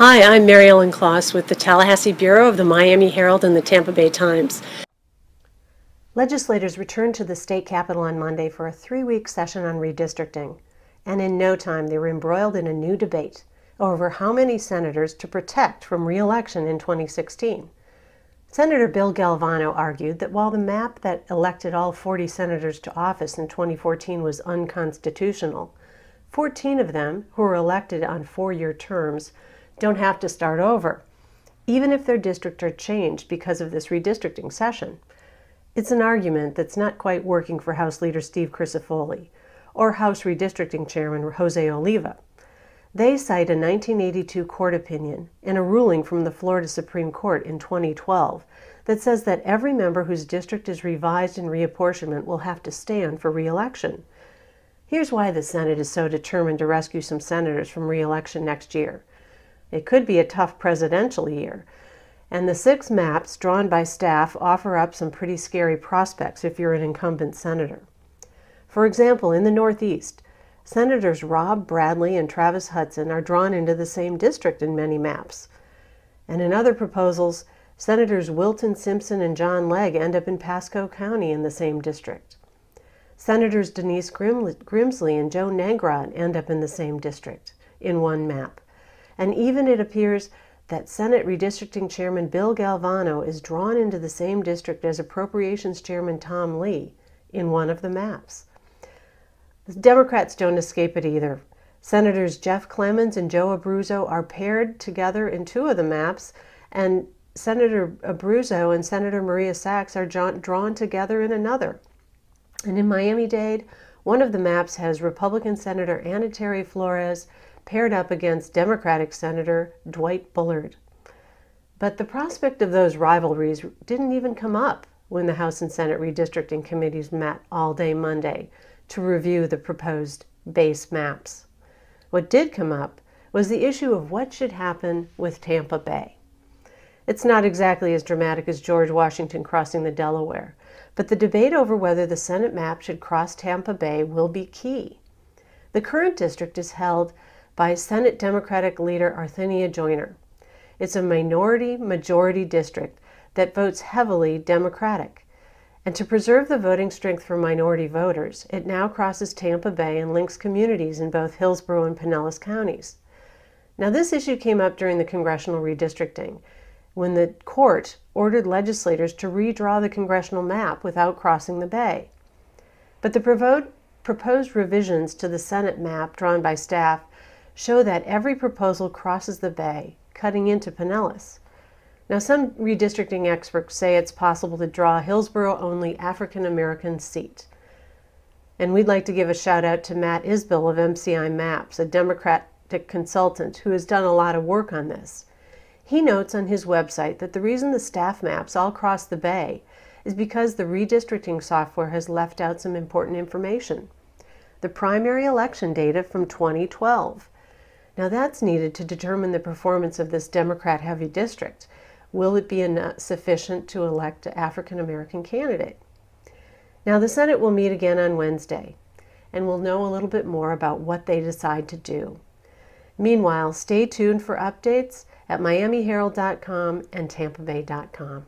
Hi, I'm Mary Ellen Klas with the Tallahassee Bureau of the Miami Herald and the Tampa Bay Times. Legislators returned to the state capitol on Monday for a 3-week session on redistricting, and in no time they were embroiled in a new debate over how many senators to protect from re-election in 2016. Senator Bill Galvano argued that while the map that elected all 40 senators to office in 2014 was unconstitutional, 14 of them, who were elected on 4-year terms, don't have to start over, even if their districts are changed because of this redistricting session. It's an argument that's not quite working for House Leader Steve Crisafulli or House Redistricting Chairman Jose Oliva. They cite a 1982 court opinion and a ruling from the Florida Supreme Court in 2012 that says that every member whose district is revised in reapportionment will have to stand for re-election. Here's why the Senate is so determined to rescue some senators from re-election next year. It could be a tough presidential year, and the 6 maps drawn by staff offer up some pretty scary prospects if you're an incumbent senator. For example, in the Northeast, Senators Rob Bradley and Travis Hudson are drawn into the same district in many maps. And in other proposals, Senators Wilton Simpson and John Legg end up in Pasco County in the same district. Senators Denise Grimsley and Joe Negrod end up in the same district in one map. And even it appears that Senate Redistricting Chairman Bill Galvano is drawn into the same district as Appropriations Chairman Tom Lee in one of the maps. The Democrats don't escape it either. Senators Jeff Clemens and Joe Abruzzo are paired together in 2 of the maps, and Senator Abruzzo and Senator Maria Sachs are drawn together in another. And in Miami-Dade, one of the maps has Republican Senator Ana Terry Flores paired up against Democratic Senator Dwight Bullard. But the prospect of those rivalries didn't even come up when the House and Senate redistricting committees met all day Monday to review the proposed base maps. What did come up was the issue of what should happen with Tampa Bay. It's not exactly as dramatic as George Washington crossing the Delaware, but the debate over whether the Senate map should cross Tampa Bay will be key. The current district is held by Senate Democratic leader Arthenia Joyner. It's a minority-majority district that votes heavily Democratic. And to preserve the voting strength for minority voters, it now crosses Tampa Bay and links communities in both Hillsborough and Pinellas counties. Now, this issue came up during the congressional redistricting, when the court ordered legislators to redraw the congressional map without crossing the bay. But the proposed revisions to the Senate map drawn by staff show that every proposal crosses the bay, cutting into Pinellas. Now, some redistricting experts say it's possible to draw a Hillsborough-only African-American seat. And we'd like to give a shout out to Matt Isbell of MCI Maps, a Democratic consultant who has done a lot of work on this. He notes on his website that the reason the staff maps all cross the bay is because the redistricting software has left out some important information. The primary election data from 2012. Now that's needed to determine the performance of this Democrat-heavy district. Will it be sufficient to elect an African-American candidate? Now the Senate will meet again on Wednesday, and we'll know a little bit more about what they decide to do. Meanwhile, stay tuned for updates at miamiherald.com and tampabay.com.